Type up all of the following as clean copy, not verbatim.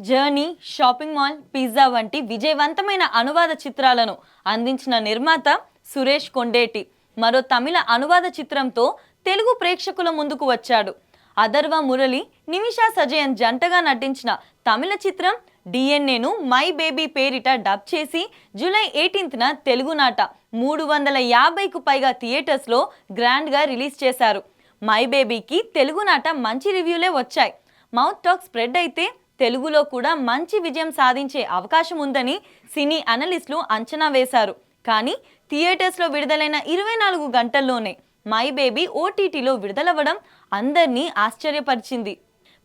Journey, shopping mall, pizza వంటి విజయవంతమైన అనువాద చిత్రాలను అందించిన నిర్మాత సురేష్ కొండేటి మరో తమిళ అనువాద చిత్రంతో తెలుగు ప్రేక్షకుల ముందుకు వచ్చాడు. అథర్వ మురళి, నిమిషా సజయన్ జంటగా నటించిన తమిళ చిత్రం డిఎన్ఏను మై బేబీ పేరిట డబ్ చేసి జూలై 18న తెలుగునాట 350కు పైగా థియేటర్స్లో గ్రాండ్గా రిలీజ్ చేశారు. మై బేబీకి తెలుగునాట మంచి రివ్యూలే వచ్చాయి. మౌత్ టాక్ స్ప్రెడ్ అయితే తెలుగులో కూడా మంచి విజయం సాధించే అవకాశం ఉందని సినీ అనలిస్టులు అంచనా వేశారు. కానీ థియేటర్స్లో విడుదలైన 24 గంటల్లోనే మై బేబీ ఓటీటీలో విడుదలవ్వడం అందరినీ ఆశ్చర్యపరిచింది.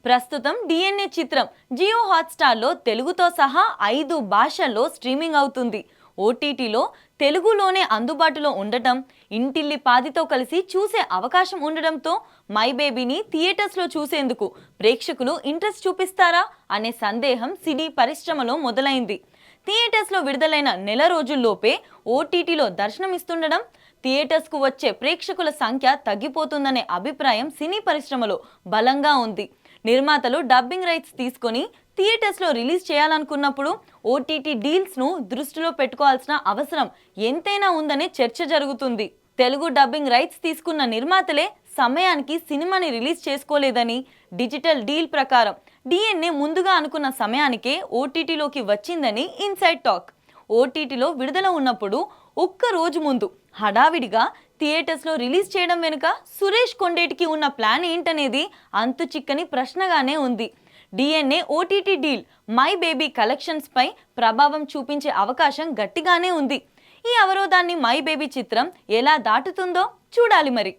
ప్రస్తుతం డిఎన్ఏ చిత్రం జియో హాట్స్టార్లో తెలుగుతో సహా 5 భాషల్లో స్ట్రీమింగ్ అవుతుంది. ఓటీటీలో తెలుగులోనే అందుబాటులో ఉండటం, ఇంటిల్లి పాదితో కలిసి చూసే అవకాశం ఉండడంతో మై బేబీని థియేటర్స్లో చూసేందుకు ప్రేక్షకులు ఇంట్రెస్ట్ చూపిస్తారా అనే సందేహం సినీ పరిశ్రమలో మొదలైంది. థియేటర్స్లో విడుదలైన నెల రోజుల్లోపే ఓటీటీలో దర్శనమిస్తుండడం థియేటర్స్కు వచ్చే ప్రేక్షకుల సంఖ్య తగ్గిపోతుందనే అభిప్రాయం సినీ పరిశ్రమలో బలంగా ఉంది. నిర్మాతలు డబ్బింగ్ రైట్స్ తీసుకొని థియేటర్స్లో రిలీజ్ చేయాలనుకున్నప్పుడు ఓటీటీ డీల్స్ను దృష్టిలో పెట్టుకోవాల్సిన అవసరం ఎంతైనా ఉందనే చర్చ జరుగుతుంది. తెలుగు డబ్బింగ్ రైట్స్ తీసుకున్న నిర్మాతలే సమయానికి సినిమాని రిలీజ్ చేసుకోలేదని, డిజిటల్ డీల్ ప్రకారం డిఎన్ఏ ముందుగా అనుకున్న సమయానికే ఓటీటీలోకి వచ్చిందని ఇన్సైడ్ టాక్. ఓటీటీలో విడుదల ఉన్నప్పుడు ఒక్క రోజు ముందు హడావిడిగా థియేటర్స్లో రిలీజ్ చేయడం వెనుక సురేష్ కొండేటికి ఉన్న ప్లాన్ ఏంటనేది అంతు చిక్కని ప్రశ్నగానే ఉంది. DNA OTT deal my baby collections పై ప్రభావం చూపించే అవకాశం గట్టిగానే ఉంది. ఈ అవరోధాన్ని మై బేబీ చిత్రం ఎలా దాటుతుందో చూడాలి మరి.